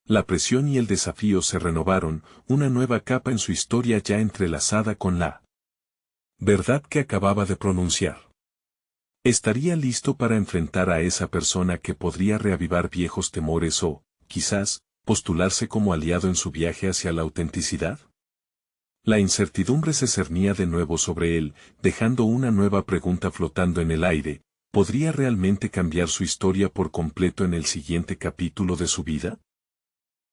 La presión y el desafío se renovaron, una nueva capa en su historia ya entrelazada con la verdad que acababa de pronunciar. ¿Estaría listo para enfrentar a esa persona que podría reavivar viejos temores o, quizás, postularse como aliado en su viaje hacia la autenticidad? La incertidumbre se cernía de nuevo sobre él, dejando una nueva pregunta flotando en el aire: ¿podría realmente cambiar su historia por completo en el siguiente capítulo de su vida?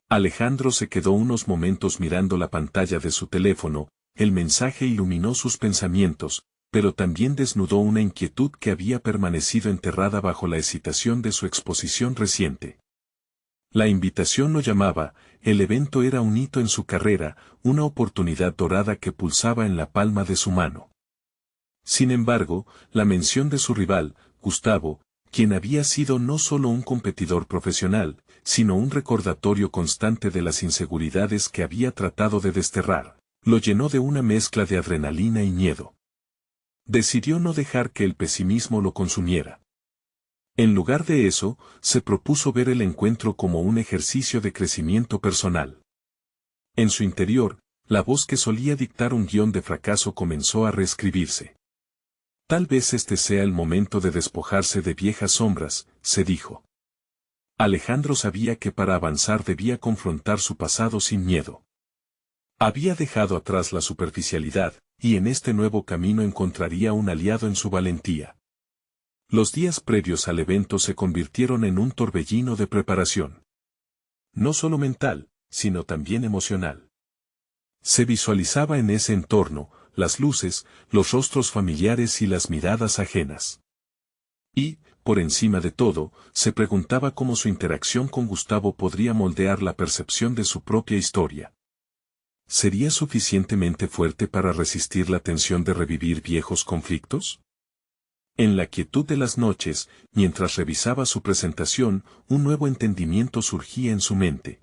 Alejandro se quedó unos momentos mirando la pantalla de su teléfono, el mensaje iluminó sus pensamientos, pero también desnudó una inquietud que había permanecido enterrada bajo la excitación de su exposición reciente. La invitación lo llamaba, el evento era un hito en su carrera, una oportunidad dorada que pulsaba en la palma de su mano. Sin embargo, la mención de su rival, Gustavo, quien había sido no solo un competidor profesional, sino un recordatorio constante de las inseguridades que había tratado de desterrar, lo llenó de una mezcla de adrenalina y miedo. Decidió no dejar que el pesimismo lo consumiera. En lugar de eso, se propuso ver el encuentro como un ejercicio de crecimiento personal. En su interior, la voz que solía dictar un guión de fracaso comenzó a reescribirse. Tal vez este sea el momento de despojarse de viejas sombras, se dijo. Alejandro sabía que para avanzar debía confrontar su pasado sin miedo. Había dejado atrás la superficialidad, y en este nuevo camino encontraría un aliado en su valentía. Los días previos al evento se convirtieron en un torbellino de preparación. No solo mental, sino también emocional. Se visualizaba en ese entorno, las luces, los rostros familiares y las miradas ajenas. Y, por encima de todo, se preguntaba cómo su interacción con Gustavo podría moldear la percepción de su propia historia. ¿Sería suficientemente fuerte para resistir la tensión de revivir viejos conflictos? En la quietud de las noches, mientras revisaba su presentación, un nuevo entendimiento surgía en su mente.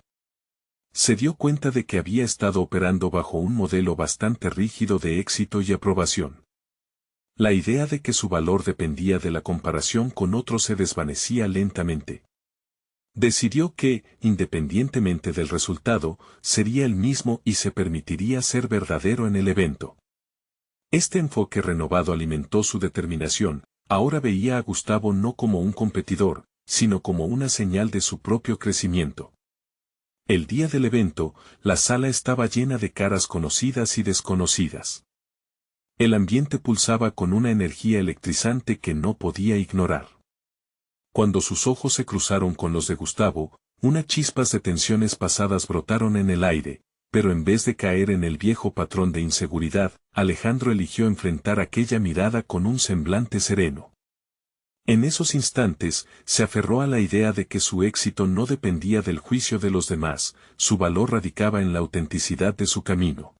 Se dio cuenta de que había estado operando bajo un modelo bastante rígido de éxito y aprobación. La idea de que su valor dependía de la comparación con otros se desvanecía lentamente. Decidió que, independientemente del resultado, sería el mismo y se permitiría ser verdadero en el evento. Este enfoque renovado alimentó su determinación. Ahora veía a Gustavo no como un competidor, sino como una señal de su propio crecimiento. El día del evento, la sala estaba llena de caras conocidas y desconocidas. El ambiente pulsaba con una energía electrizante que no podía ignorar. Cuando sus ojos se cruzaron con los de Gustavo, unas chispas de tensiones pasadas brotaron en el aire, pero en vez de caer en el viejo patrón de inseguridad, Alejandro eligió enfrentar aquella mirada con un semblante sereno. En esos instantes, se aferró a la idea de que su éxito no dependía del juicio de los demás, su valor radicaba en la autenticidad de su camino.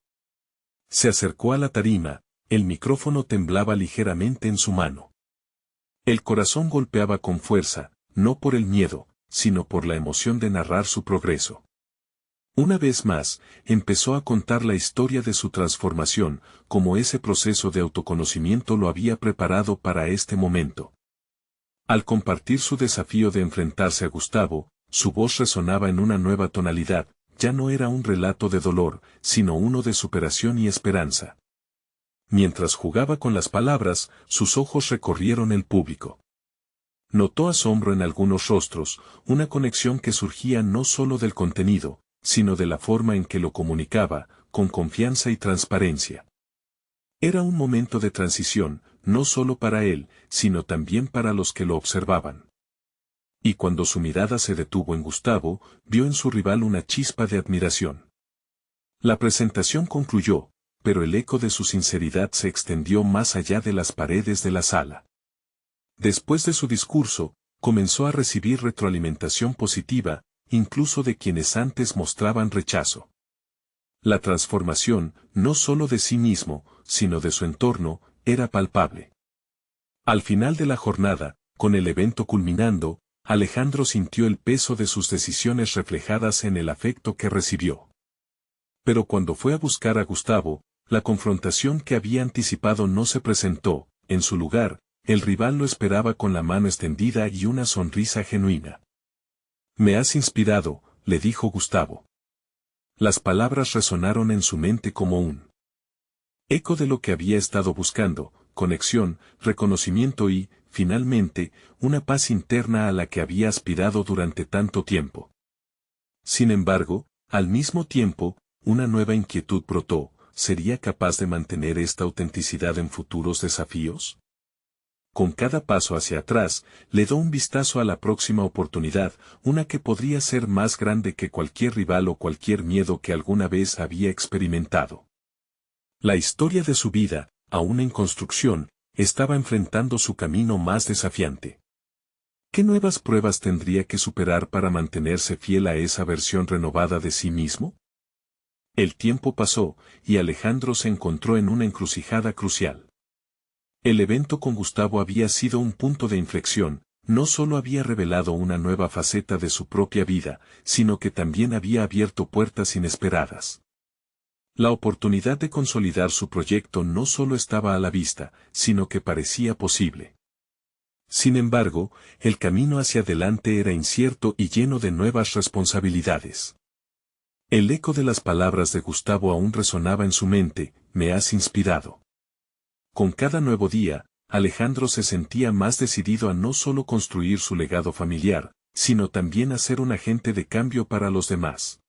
Se acercó a la tarima, el micrófono temblaba ligeramente en su mano. El corazón golpeaba con fuerza, no por el miedo, sino por la emoción de narrar su progreso. Una vez más, empezó a contar la historia de su transformación, como ese proceso de autoconocimiento lo había preparado para este momento. Al compartir su desafío de enfrentarse a Gustavo, su voz resonaba en una nueva tonalidad, ya no era un relato de dolor, sino uno de superación y esperanza. Mientras jugaba con las palabras, sus ojos recorrieron el público. Notó asombro en algunos rostros, una conexión que surgía no solo del contenido, sino de la forma en que lo comunicaba, con confianza y transparencia. Era un momento de transición, no solo para él, sino también para los que lo observaban. Y cuando su mirada se detuvo en Gustavo, vio en su rival una chispa de admiración. La presentación concluyó, pero el eco de su sinceridad se extendió más allá de las paredes de la sala. Después de su discurso, comenzó a recibir retroalimentación positiva, incluso de quienes antes mostraban rechazo. La transformación, no solo de sí mismo, sino de su entorno, era palpable. Al final de la jornada, con el evento culminando, Alejandro sintió el peso de sus decisiones reflejadas en el afecto que recibió. Pero cuando fue a buscar a Gustavo, la confrontación que había anticipado no se presentó, en su lugar, el rival lo esperaba con la mano extendida y una sonrisa genuina. «Me has inspirado», le dijo Gustavo. Las palabras resonaron en su mente como un eco de lo que había estado buscando, conexión, reconocimiento y, finalmente, una paz interna a la que había aspirado durante tanto tiempo. Sin embargo, al mismo tiempo, una nueva inquietud brotó. ¿Sería capaz de mantener esta autenticidad en futuros desafíos? Con cada paso hacia atrás, le dio un vistazo a la próxima oportunidad, una que podría ser más grande que cualquier rival o cualquier miedo que alguna vez había experimentado. La historia de su vida, aún en construcción, estaba enfrentando su camino más desafiante. ¿Qué nuevas pruebas tendría que superar para mantenerse fiel a esa versión renovada de sí mismo? El tiempo pasó, y Alejandro se encontró en una encrucijada crucial. El evento con Gustavo había sido un punto de inflexión, no solo había revelado una nueva faceta de su propia vida, sino que también había abierto puertas inesperadas. La oportunidad de consolidar su proyecto no solo estaba a la vista, sino que parecía posible. Sin embargo, el camino hacia adelante era incierto y lleno de nuevas responsabilidades. El eco de las palabras de Gustavo aún resonaba en su mente, «Me has inspirado». Con cada nuevo día, Alejandro se sentía más decidido a no solo construir su legado familiar, sino también a ser un agente de cambio para los demás.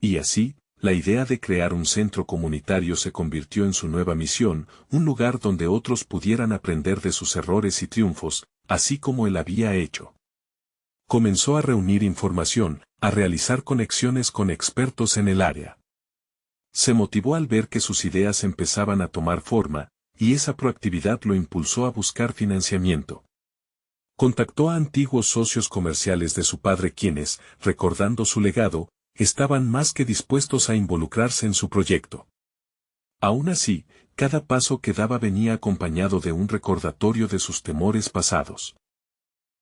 Y así, la idea de crear un centro comunitario se convirtió en su nueva misión, un lugar donde otros pudieran aprender de sus errores y triunfos, así como él había hecho. Comenzó a reunir información, a realizar conexiones con expertos en el área. Se motivó al ver que sus ideas empezaban a tomar forma, y esa proactividad lo impulsó a buscar financiamiento. Contactó a antiguos socios comerciales de su padre quienes, recordando su legado, estaban más que dispuestos a involucrarse en su proyecto. Aún así, cada paso que daba venía acompañado de un recordatorio de sus temores pasados.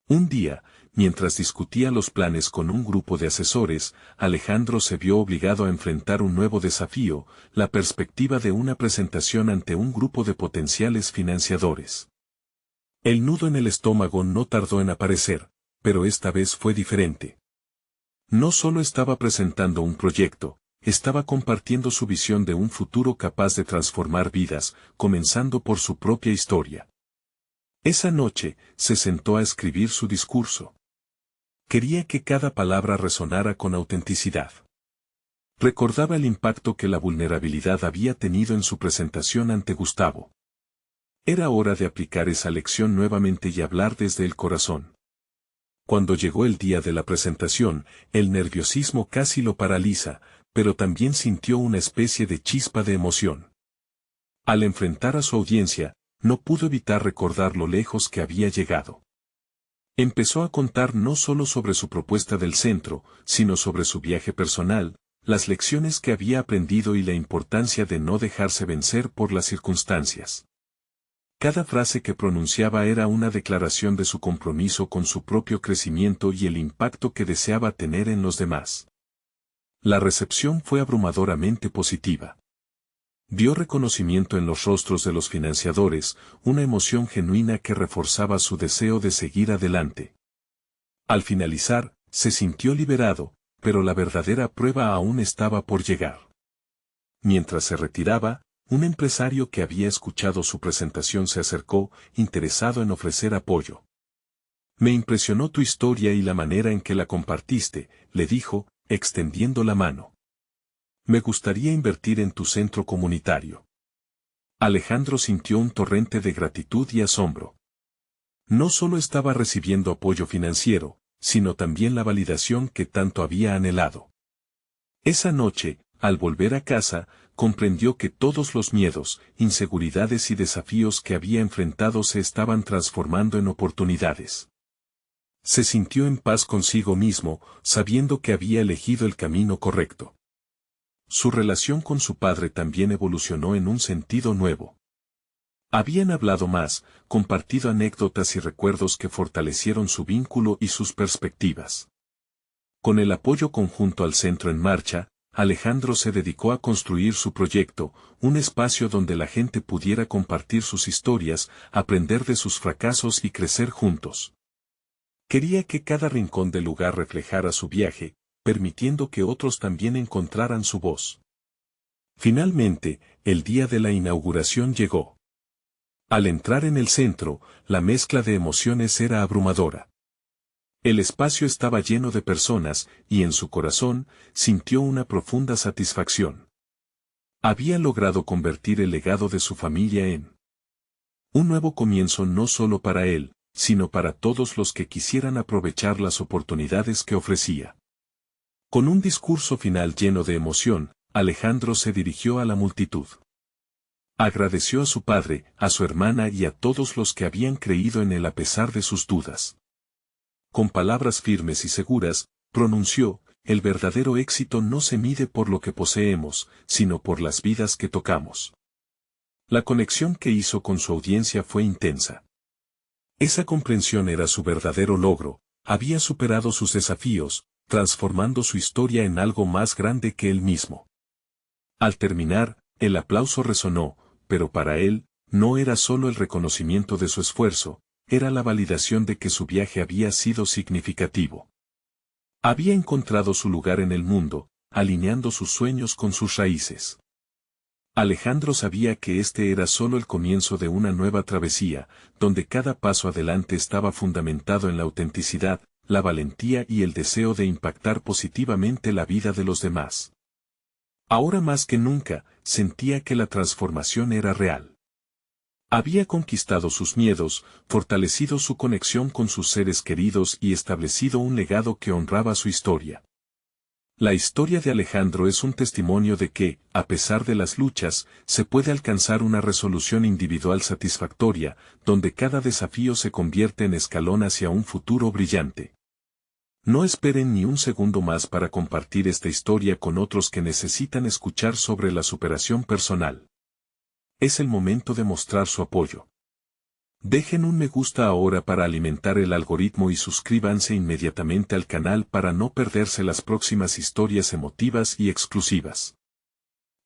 Un día, mientras discutía los planes con un grupo de asesores, Alejandro se vio obligado a enfrentar un nuevo desafío, la perspectiva de una presentación ante un grupo de potenciales financiadores. El nudo en el estómago no tardó en aparecer, pero esta vez fue diferente. No solo estaba presentando un proyecto, estaba compartiendo su visión de un futuro capaz de transformar vidas, comenzando por su propia historia. Esa noche, se sentó a escribir su discurso. Quería que cada palabra resonara con autenticidad. Recordaba el impacto que la vulnerabilidad había tenido en su presentación ante Gustavo. Era hora de aplicar esa lección nuevamente y hablar desde el corazón. Cuando llegó el día de la presentación, el nerviosismo casi lo paraliza, pero también sintió una especie de chispa de emoción. Al enfrentar a su audiencia, no pudo evitar recordar lo lejos que había llegado. Empezó a contar no solo sobre su propuesta del centro, sino sobre su viaje personal, las lecciones que había aprendido y la importancia de no dejarse vencer por las circunstancias. Cada frase que pronunciaba era una declaración de su compromiso con su propio crecimiento y el impacto que deseaba tener en los demás. La recepción fue abrumadoramente positiva. Vio reconocimiento en los rostros de los financiadores, una emoción genuina que reforzaba su deseo de seguir adelante. Al finalizar, se sintió liberado, pero la verdadera prueba aún estaba por llegar. Mientras se retiraba, un empresario que había escuchado su presentación se acercó, interesado en ofrecer apoyo. Me impresionó tu historia y la manera en que la compartiste, le dijo, extendiendo la mano. Me gustaría invertir en tu centro comunitario. Alejandro sintió un torrente de gratitud y asombro. No solo estaba recibiendo apoyo financiero, sino también la validación que tanto había anhelado. Esa noche, al volver a casa, comprendió que todos los miedos, inseguridades y desafíos que había enfrentado se estaban transformando en oportunidades. Se sintió en paz consigo mismo, sabiendo que había elegido el camino correcto. Su relación con su padre también evolucionó en un sentido nuevo. Habían hablado más, compartido anécdotas y recuerdos que fortalecieron su vínculo y sus perspectivas. Con el apoyo conjunto al centro en marcha, Alejandro se dedicó a construir su proyecto, un espacio donde la gente pudiera compartir sus historias, aprender de sus fracasos y crecer juntos. Quería que cada rincón del lugar reflejara su viaje, permitiendo que otros también encontraran su voz. Finalmente, el día de la inauguración llegó. Al entrar en el centro, la mezcla de emociones era abrumadora. El espacio estaba lleno de personas, y en su corazón, sintió una profunda satisfacción. Había logrado convertir el legado de su familia en un nuevo comienzo no solo para él, sino para todos los que quisieran aprovechar las oportunidades que ofrecía. Con un discurso final lleno de emoción, Alejandro se dirigió a la multitud. Agradeció a su padre, a su hermana y a todos los que habían creído en él a pesar de sus dudas. Con palabras firmes y seguras, pronunció, el verdadero éxito no se mide por lo que poseemos, sino por las vidas que tocamos. La conexión que hizo con su audiencia fue intensa. Esa comprensión era su verdadero logro, había superado sus desafíos, transformando su historia en algo más grande que él mismo. Al terminar, el aplauso resonó, pero para él, no era solo el reconocimiento de su esfuerzo, era la validación de que su viaje había sido significativo. Había encontrado su lugar en el mundo, alineando sus sueños con sus raíces. Alejandro sabía que este era solo el comienzo de una nueva travesía, donde cada paso adelante estaba fundamentado en la autenticidad, la valentía y el deseo de impactar positivamente la vida de los demás. Ahora más que nunca, sentía que la transformación era real. Había conquistado sus miedos, fortalecido su conexión con sus seres queridos y establecido un legado que honraba su historia. La historia de Alejandro es un testimonio de que, a pesar de las luchas, se puede alcanzar una resolución individual satisfactoria, donde cada desafío se convierte en escalón hacia un futuro brillante. No esperen ni un segundo más para compartir esta historia con otros que necesitan escuchar sobre la superación personal. Es el momento de mostrar su apoyo. Dejen un me gusta ahora para alimentar el algoritmo y suscríbanse inmediatamente al canal para no perderse las próximas historias emotivas y exclusivas.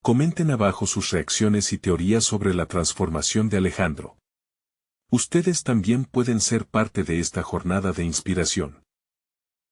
Comenten abajo sus reacciones y teorías sobre la transformación de Alejandro. Ustedes también pueden ser parte de esta jornada de inspiración.